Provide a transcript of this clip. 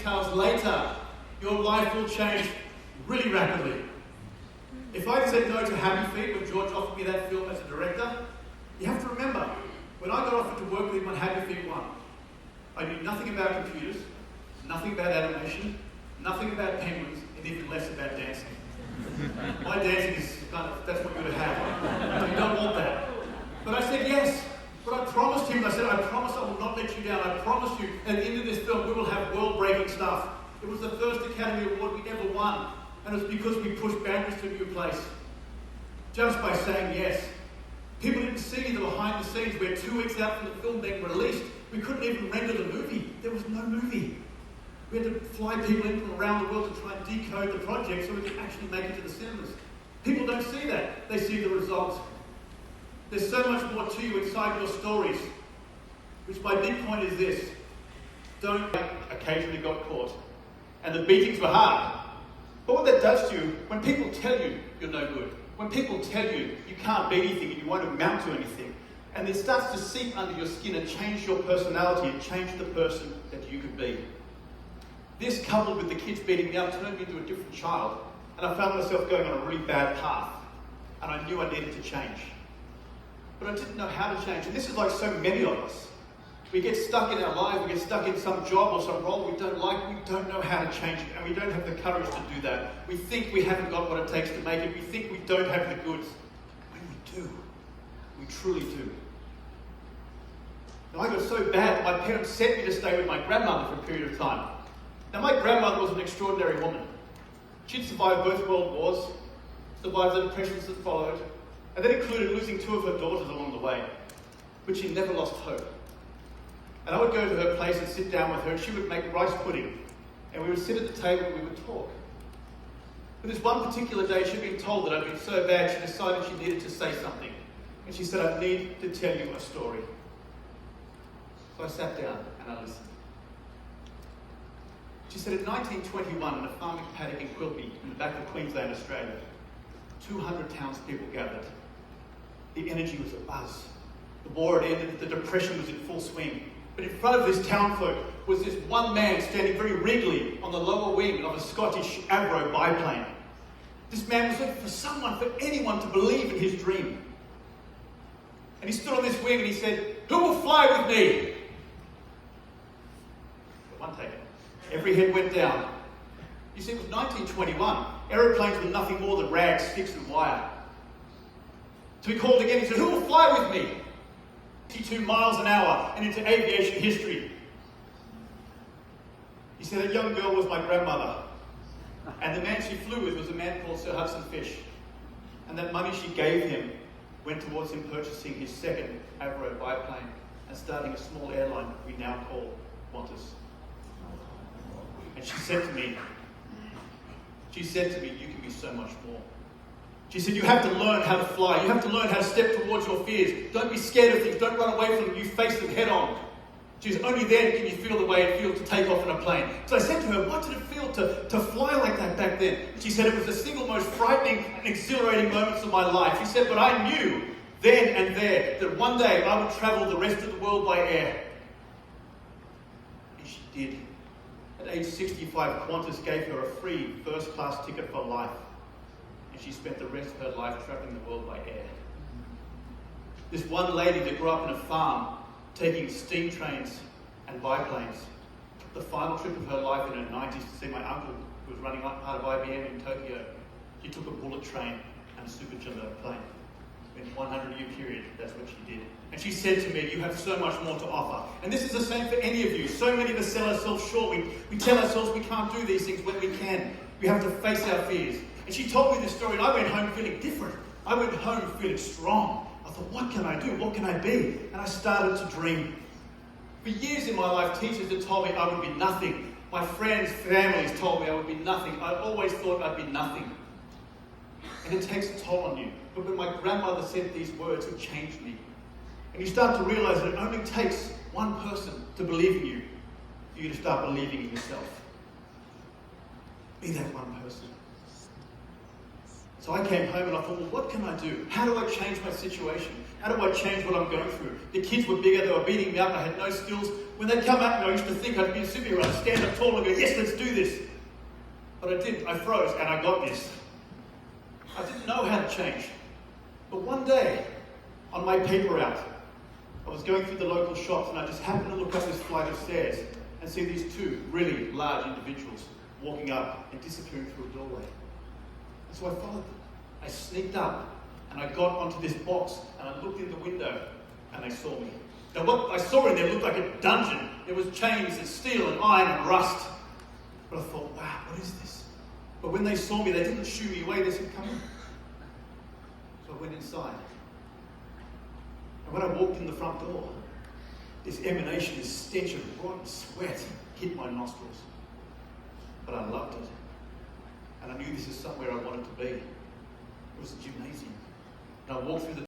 details later, your life will change really rapidly. If I said no to Happy Feet when George offered me that film as a director, you have to remember, when I got offered to work with him on Happy Feet 1, I knew nothing about computers, nothing about animation, nothing about penguins, and even less about dancing. My dancing is that's what you're going to have. You don't want that. But I said yes. But I promised him, I said, I promise I will not let you down. I promise you, at the end of this film, we will have world-breaking stuff. It was the first Academy Award we ever won. And it was because we pushed boundaries to a new place. Just by saying yes. People didn't see the behind the scenes where 2 weeks out from the film being released, we couldn't even render the movie. There was no movie. We had to fly people in from around the world to try and decode the project so we could actually make it to the cinemas. People don't see that. They see the results. There's so much more to you inside your stories. Which my big point is this. Don't occasionally got caught. And the beatings were hard. But what that does to you, when people tell you you're no good, when people tell you you can't be anything and you won't amount to anything, and it starts to seep under your skin and change your personality and change the person that you could be. This, coupled with the kids beating me up, turned me into a different child, and I found myself going on a really bad path, and I knew I needed to change. But I didn't know how to change, and this is like so many of us. We get stuck in our lives, we get stuck in some job or some role we don't like, we don't know how to change it, and we don't have the courage to do that. We think we haven't got what it takes to make it, we think we don't have the goods. When we do, we truly do. Now I got so bad that my parents sent me to stay with my grandmother for a period of time. Now my grandmother was an extraordinary woman. She'd survived both world wars, survived the depressions that followed, and that included losing 2 of her daughters along the way. But she never lost hope. And I would go to her place and sit down with her, and she would make rice pudding. And we would sit at the table and we would talk. But this one particular day, she'd been told that I'd been so bad, she decided she needed to say something. And she said, I need to tell you a story. So I sat down and I listened. She said, in 1921, in a farming paddock in Quilpie, in the back of Queensland, Australia, 200 townspeople gathered. The energy was abuzz. The war had ended, the depression was in full swing. But in front of this townfolk was this one man standing very regally on the lower wing of a Scottish Avro biplane. This man was looking for someone, for anyone to believe in his dream. And he stood on this wing and he said, who will fly with me? But one take. Every head went down. You see, it was 1921. Aeroplanes were nothing more than rags, sticks and wire. So he called again, he said, who will fly with me? 52 miles an hour and into aviation history. He said a young girl was my grandmother, and the man she flew with was a man called Sir Hudson Fysh. And that money she gave him went towards him purchasing his second Avro biplane and starting a small airline we now call Qantas. And she said to me, you can be so much more. She said, you have to learn how to fly. You have to learn how to step towards your fears. Don't be scared of things. Don't run away from them. You face them head on. She said, only then can you feel the way it feels to take off in a plane. So I said to her, what did it feel to fly like that back then? She said, it was the single most frightening and exhilarating moments of my life. She said, but I knew then and there that one day I would travel the rest of the world by air. And she did. At age 65, Qantas gave her a free first-class ticket for life. And she spent the rest of her life travelling the world by air. This one lady that grew up in a farm, taking steam trains and biplanes, the final trip of her life in her 90s to see my uncle, who was running part of IBM in Tokyo. She took a bullet train and a superjet plane. In a 100-year period, that's what she did. And she said to me, you have so much more to offer. And this is the same for any of you. So many of us sell ourselves short. We tell ourselves we can't do these things when we can. We have to face our fears. And she told me this story, and I went home feeling different. I went home feeling strong. I thought, what can I do? What can I be? And I started to dream. For years in my life, teachers had told me I would be nothing. My friends, families told me I would be nothing. I always thought I'd be nothing. And it takes a toll on you. But when my grandmother said these words, it changed me. And you start to realize that it only takes one person to believe in you for you to start believing in yourself. Be that one person. So I came home and I thought, well, what can I do? How do I change my situation? How do I change what I'm going through? The kids were bigger, they were beating me up, I had no skills. When they'd come at me, I used to think I'd be a superhero. I'd stand up tall and go, yes, let's do this. But I didn't. I froze and I got this. I didn't know how to change. But one day, on my paper route, I was going through the local shops and I just happened to look up this flight of stairs and see these two really large individuals walking up and disappearing through a doorway. And so I followed them. I sneaked up and I got onto this box and I looked in the window and they saw me. Now what I saw in there looked like a dungeon. There was chains and steel and iron and rust. But I thought, wow, what is this? But when they saw me, they didn't shoo me away, they said, come in. So I went inside. And when I walked in the front door, this emanation, this stench of rotten sweat hit my nostrils. But I loved it. And I knew this is somewhere I wanted to be. It was a gymnasium. And I walked through the